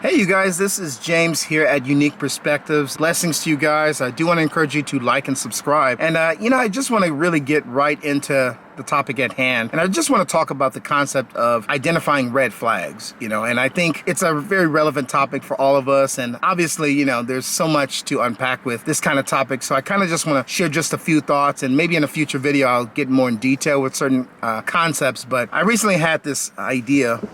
Hey you guys, this is James here at Unique Perspectives. Blessings to you guys. I do want to encourage you to like and subscribe. And I just want to really get right into the topic at hand. And I just want to talk about the concept of identifying red flags, and I think it's a very relevant topic for all of us. And obviously, there's so much to unpack with this kind of topic. So I kind of just want to share just a few thoughts, and maybe in a future video, I'll get more in detail with certain concepts. But I recently had this idea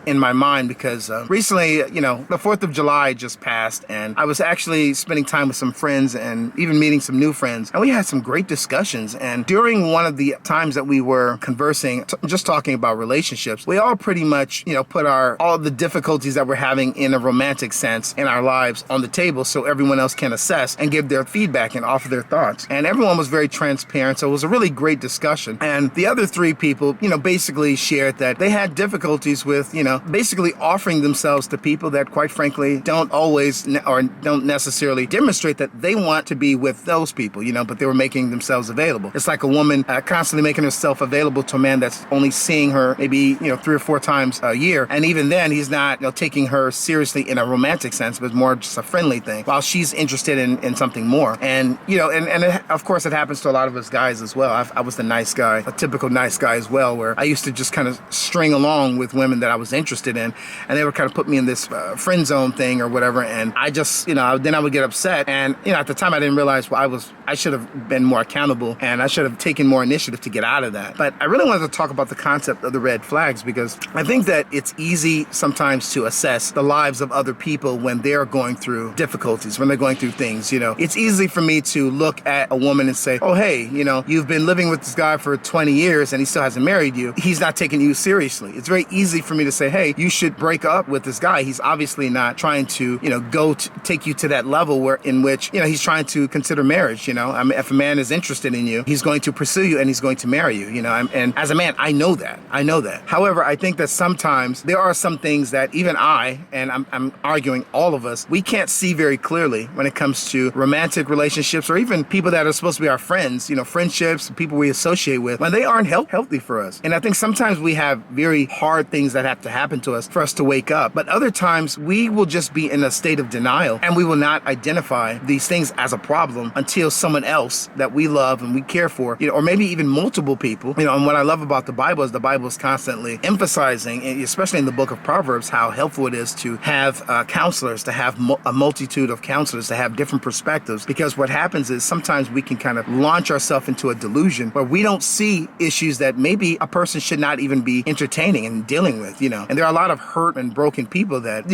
in my mind because recently, the 4th of July just passed, and I was actually spending time with some friends and even meeting some new friends, and we had some great discussions. And during one of the times that we were conversing, just talking about relationships, we all pretty much, put all the difficulties that we're having in a romantic sense in our lives on the table so everyone else can assess and give their feedback and offer their thoughts. And everyone was very transparent, so it was a really great discussion. And the other three people, basically shared that they had difficulties with basically offering themselves to people that, quite frankly, don't always or don't necessarily demonstrate that they want to be with those people, but they were making themselves available. It's like a woman constantly making herself available to a man that's only seeing her maybe, 3 or 4 times a year. And even then, he's not taking her seriously in a romantic sense, but more just a friendly thing, while she's interested in something more. And, of course, it happens to a lot of us guys as well. I was the nice guy, a typical nice guy as well, where I used to just kind of string along with women that I was interested in, and they would kind of put me in this friend zone thing or whatever. And I just, then I would get upset. And, at the time I didn't realize I should have been more accountable, and I should have taken more initiative to get out of that. But I really wanted to talk about the concept of the red flags, because I think that it's easy sometimes to assess the lives of other people when they're going through difficulties, when they're going through things. It's easy for me to look at a woman and say, oh, hey, you've been living with this guy for 20 years and he still hasn't married you. He's not taking you seriously. It's very easy for me to say, hey, you should break up with this guy. He's obviously not trying to, take you to that level in which, he's trying to consider marriage. I mean, if a man is interested in you, he's going to pursue you and he's going to marry you, and as a man, I know that. However, I think that sometimes there are some things that even I'm arguing all of us, we can't see very clearly when it comes to romantic relationships, or even people that are supposed to be our friends, friendships, people we associate with, when they aren't healthy for us. And I think sometimes we have very hard things that have to happen to us for us to wake up. But other times we will just be in a state of denial, and we will not identify these things as a problem until someone else that we love and we care for, or maybe even multiple people. And what I love about the Bible is constantly emphasizing, especially in the book of Proverbs, how helpful it is to have counselors, to have a multitude of counselors, to have different perspectives. Because what happens is sometimes we can kind of launch ourselves into a delusion where we don't see issues that maybe a person should not even be entertaining and dealing with, And there are a lot of hurt and broken people that,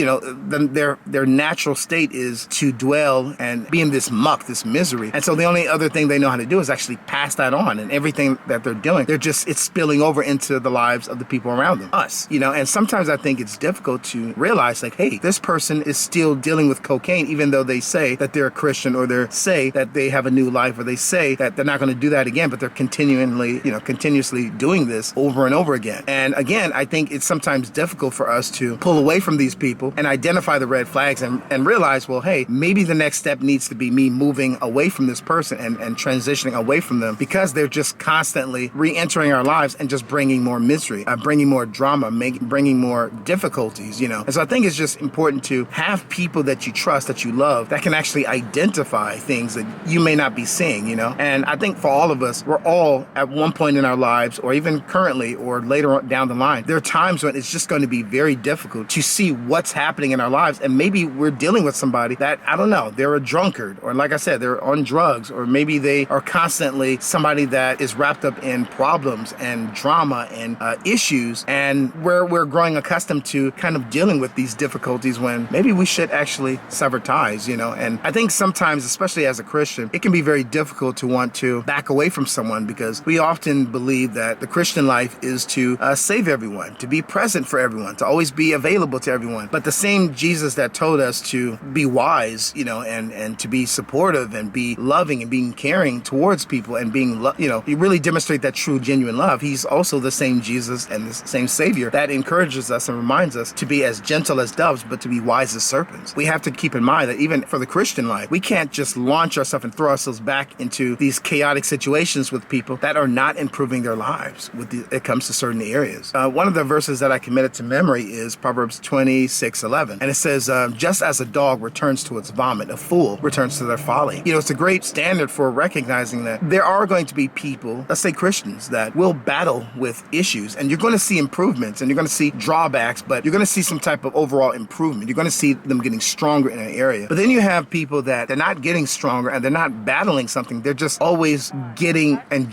their natural state is to dwell and be in this muck, this misery. And so the only other thing they know how to do is actually pass that on, and everything that they're doing, it's spilling over into the lives of the people around them, us, and sometimes I think it's difficult to realize, like, hey, this person is still dealing with cocaine, even though they say that they're a Christian, or they say that they have a new life, or they say that they're not going to do that again, but they're continuously doing this over and over again. And again, I think it's sometimes difficult for us to pull away from these people and identify the red flags and realize, well, hey, maybe the next step needs to be me moving away from this person and transitioning away from them, because they're just constantly re-entering our lives and just bringing more misery, bringing more drama, bringing more difficulties, And so I think it's just important to have people that you trust, that you love, that can actually identify things that you may not be seeing, And I think for all of us, we're all at one point in our lives, or even currently or later on down the line, there are times when it's just going to be very difficult to see what's happening in our lives. And maybe we're dealing with somebody that, I don't know, they're a drunkard, or like I said, they're on drugs, or maybe they are constantly somebody that is wrapped up in problems and drama and issues, and we're growing accustomed to kind of dealing with these difficulties when maybe we should actually sever ties, And I think sometimes, especially as a Christian, it can be very difficult to want to back away from someone, because we often believe that the Christian life is to save everyone, to be present for everyone, to always be available to everyone. But the same Jesus that told us to be wise, and to be supportive and be loving and being caring towards people and being, you really demonstrate that true, genuine love. He's also the same Jesus and the same Savior that encourages us and reminds us to be as gentle as doves, but to be wise as serpents. We have to keep in mind that even for the Christian life, we can't just launch ourselves and throw ourselves back into these chaotic situations with people that are not improving their lives when it comes to certain areas. One of the verses that I I committed to memory is Proverbs 26:11. And it says, just as a dog returns to its vomit, a fool returns to their folly. It's a great standard for recognizing that there are going to be people, let's say Christians, that will battle with issues, and you're going to see improvements and you're going to see drawbacks, but you're going to see some type of overall improvement. You're going to see them getting stronger in an area. But then you have people that they're not getting stronger and they're not battling something. They're just always getting and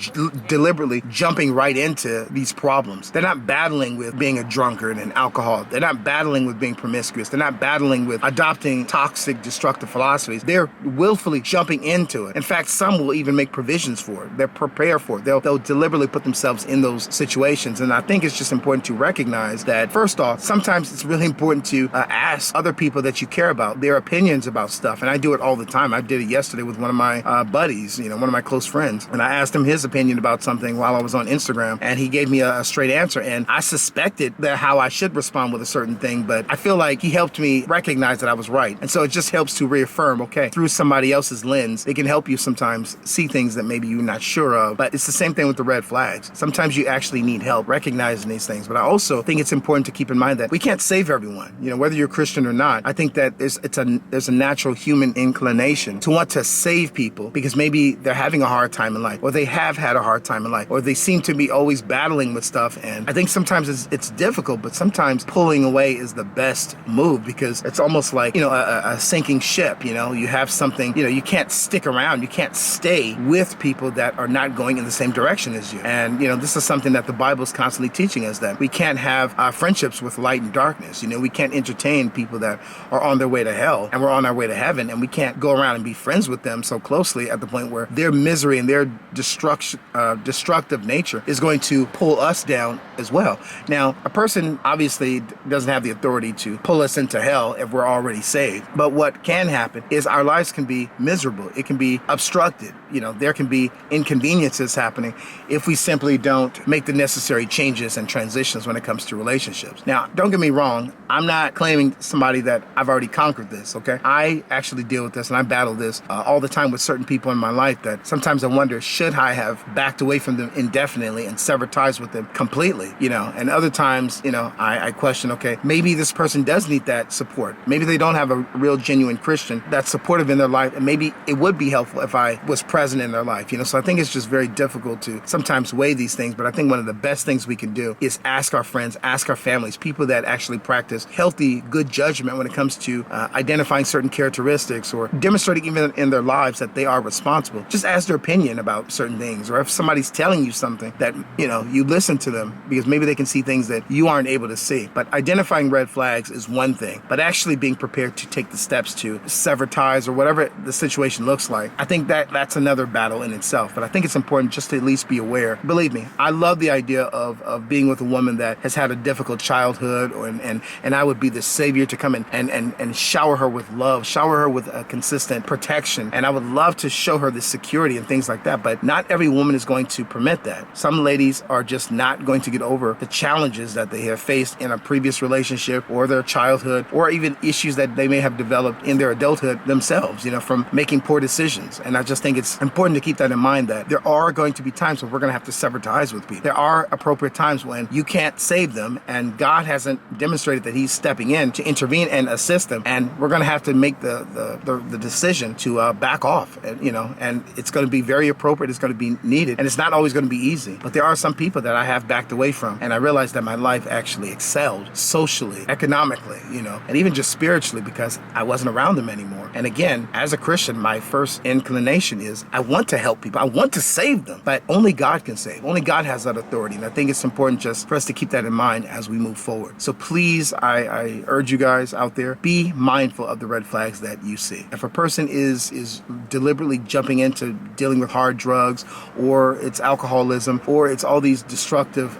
deliberately jumping right into these problems. They're not battling with being a drunkard and alcohol. They're not battling with being promiscuous. They're not battling with adopting toxic, destructive philosophies. They're willfully jumping into it. In fact, some will even make provisions for it. They're prepared for it. They'll deliberately put themselves in those situations. And I think it's just important to recognize that, first off, sometimes it's really important to ask other people that you care about their opinions about stuff. And I do it all the time. I did it yesterday with one of my buddies, one of my close friends. And I asked him his opinion about something while I was on Instagram, and he gave me a straight answer. And I suspected that how I should respond with a certain thing, but I feel like he helped me recognize that I was right. And so it just helps to reaffirm, okay, through somebody else's lens, it can help you sometimes see things that maybe you're not sure of. But it's the same thing with the red flags. Sometimes you actually need help recognizing these things. But I also think it's important to keep in mind that we can't save everyone. Whether you're Christian or not, I think that there's a natural human inclination to want to save people because maybe they're having a hard time in life, or they have had a hard time in life, or they seem to be always battling with stuff. And I think sometimes it's difficult, but sometimes pulling away is the best move because it's almost like, a sinking ship. You have something, you can't stick around. You can't stay with people that are not going in the same direction as you. And, this is something that the Bible is constantly teaching us, that we can't have friendships with light and darkness. We can't entertain people that are on their way to hell and we're on our way to heaven, and we can't go around and be friends with them so closely at the point where their misery and their destructive nature is going to pull us down as well. Now, a person obviously doesn't have the authority to pull us into hell if we're already saved. But what can happen is our lives can be miserable. It can be obstructed. There can be inconveniences happening if we simply don't make the necessary changes and transitions when it comes to relationships. Now, don't get me wrong. I'm not claiming somebody that I've already conquered this, okay? I actually deal with this and I battle this all the time with certain people in my life that sometimes I wonder, should I have backed away from them indefinitely and severed ties with them completely, and other times, I question, okay, maybe this person does need that support. Maybe they don't have a real genuine Christian that's supportive in their life, and maybe it would be helpful if I was present in their life, so I think it's just very difficult to sometimes weigh these things, but I think one of the best things we can do is ask our friends, ask our families, people that actually practice healthy, good judgment when it comes to identifying certain characteristics or demonstrating even in their lives that they are responsible. Just ask their opinion about certain things, or if somebody's telling you something that, you listen to them because maybe they can see things that you aren't able to see. But identifying red flags is one thing, but actually being prepared to take the steps to sever ties or whatever the situation looks like, I think that's another battle in itself. But I think it's important just to at least be aware. Believe me, I love the idea of being with a woman that has had a difficult childhood, and I would be the savior to come in and shower her with love, shower her with a consistent protection. And I would love to show her the security and things like that. But not every woman is going to permit that. Some ladies are just not going to get over the challenges that they have faced in a previous relationship or their childhood, or even issues that they may have developed in their adulthood themselves, from making poor decisions. And I just think it's important to keep that in mind, that there are going to be times when we're going to have to sever ties with people. There are appropriate times when you can't save them, and God hasn't demonstrated that He's stepping in to intervene and assist them. And we're going to have to make the decision to back off, and it's going to be very appropriate. It's going to be needed, and it's not always going to be easy. But there are some people that I have backed away from, and I realized that my life actually excelled socially, economically, and even just spiritually, because I wasn't around them anymore. And again, as a Christian, my first inclination is I want to help people. I want to save them, but only God can save. Only God has that authority. And I think it's important just for us to keep that in mind as we move forward. So please, I urge you guys out there, be mindful of the red flags that you see. If a person is deliberately jumping into dealing with hard drugs, or it's alcoholism, or it's all these destructive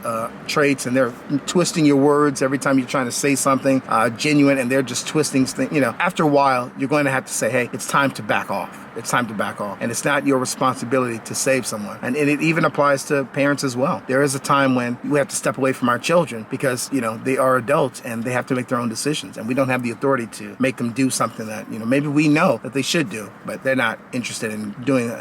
traits, and they're twisting your words every time you're trying to say something genuine, and they're just twisting things, after a while, you're going to have to say, hey, it's time to back off. it's time to back off. And it's not your responsibility to save someone. And it even applies to parents as well. There is a time when we have to step away from our children because, you know, they are adults and they have to make their own decisions. And we don't have the authority to make them do something that, you know, maybe we know that they should do, but they're not interested in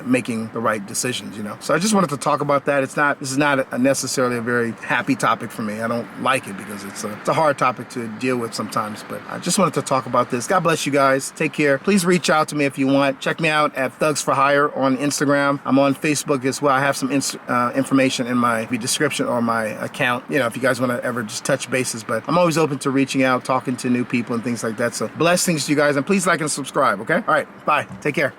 making the right decisions, you know. So I just wanted to talk about that. This is not necessarily a very happy topic for me. I don't like it because it's a hard topic to deal with sometimes, but I just wanted to talk about this. God bless you guys. Take care. Please reach out to me if you want. Check me out at Thugs for Hire on Instagram. I'm on Facebook as well. I have some information in my description or my account, you know, if you guys want to ever just touch bases, but I'm always open to reaching out, talking to new people and things like that. So blessings to you guys, and please like and subscribe, okay? All right, bye. Take care.